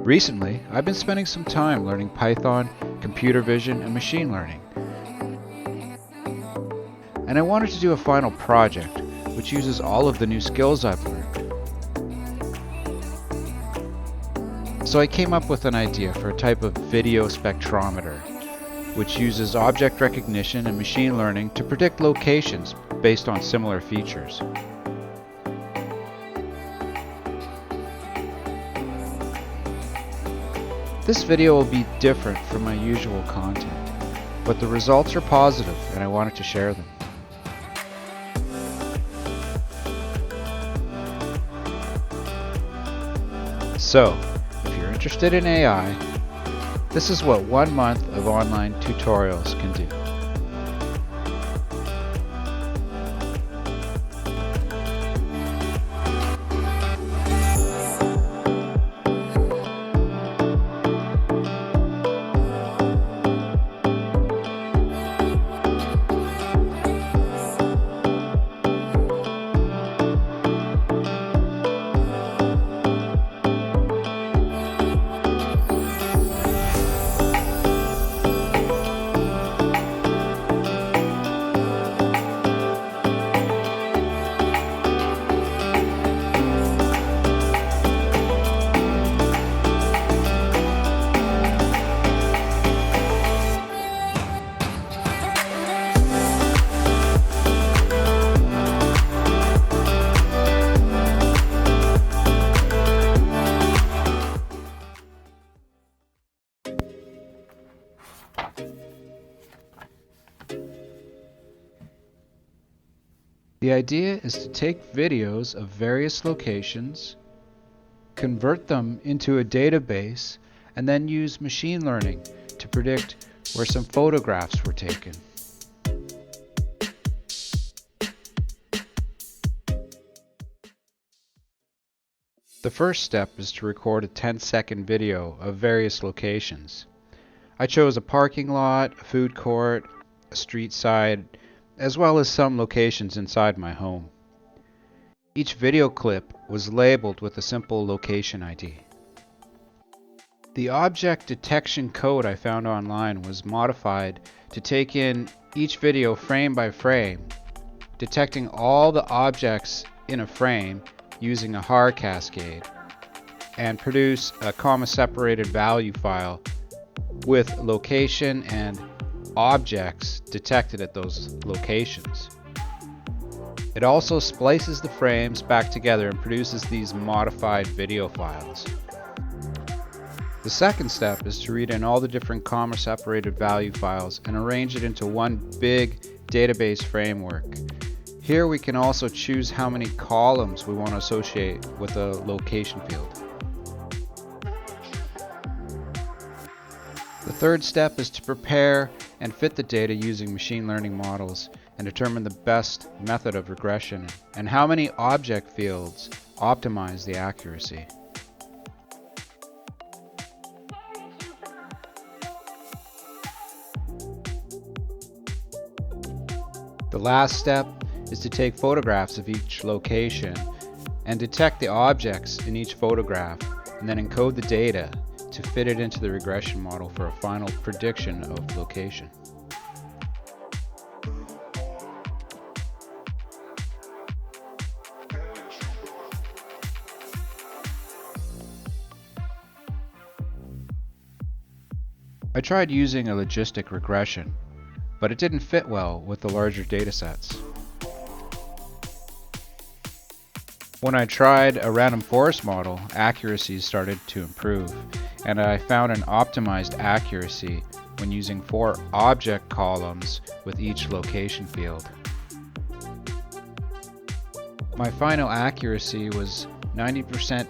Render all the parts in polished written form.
Recently, I've been spending some time learning Python, computer vision, and machine learning. And I wanted to do a final project which uses all of the new skills I've learned. So I came up with an idea for a type of video spectrometer, which uses object recognition and machine learning to predict locations based on similar features. This video will be different from my usual content, but the results are positive and I wanted to share them. So, if you're interested in AI, this is what 1 month of online tutorials can do. The idea is to take videos of various locations, convert them into a database, and then use machine learning to predict where some photographs were taken. The first step is to record a 10-second video of various locations. I chose a parking lot, a food court, a street side, as well as some locations inside my home. Each video clip was labeled with a simple location ID. The object detection code I found online was modified to take in each video frame by frame, detecting all the objects in a frame using a HAR cascade, and produce a comma-separated value file with location and objects detected at those locations. It also splices the frames back together and produces these modified video files. The second step is to read in all the different comma-separated value files and arrange it into one big database framework. Here we can also choose how many columns we want to associate with a location field. The third step is to prepare and fit the data using machine learning models and determine the best method of regression and how many object fields optimize the accuracy. The last step is to take photographs of each location and detect the objects in each photograph and then encode the data to fit it into the regression model for a final prediction of location. I tried using a logistic regression, but it didn't fit well with the larger datasets. When I tried a random forest model, accuracy started to improve, and I found an optimized accuracy when using 4 object columns with each location field. My final accuracy was 90%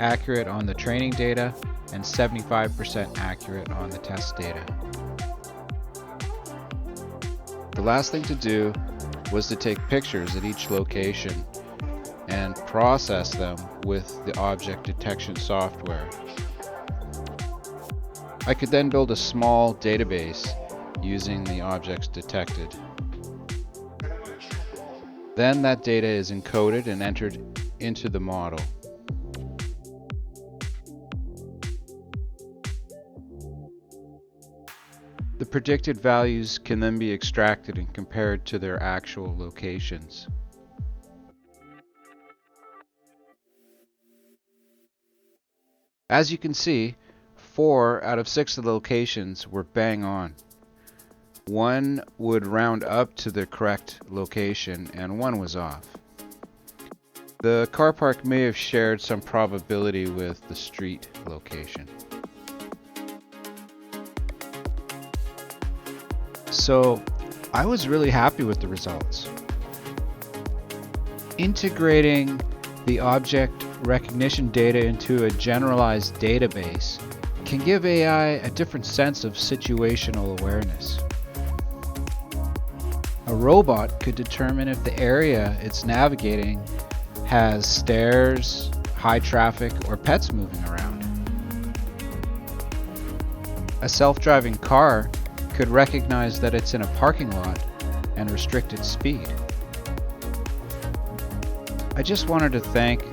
accurate on the training data and 75% accurate on the test data. The last thing to do was to take pictures at each location and process them with the object detection software. I could then build a small database using the objects detected. Then that data is encoded and entered into the model. The predicted values can then be extracted and compared to their actual locations. As you can see, 4 out of 6 of the locations were bang on. 1 would round up to the correct location and 1 was off. The car park may have shared some probability with the street location. So I was really happy with the results. Integrating the object recognition data into a generalized database can give AI a different sense of situational awareness. A robot could determine if the area it's navigating has stairs, high traffic, or pets moving around. A self-driving car could recognize that it's in a parking lot and restrict its speed. I just wanted to thank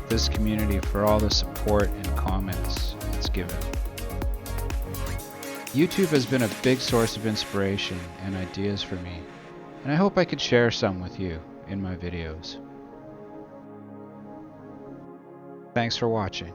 this community for all the support and comments it's given. YouTube has been a big source of inspiration and ideas for me, and I hope I could share some with you in my videos. Thanks for watching.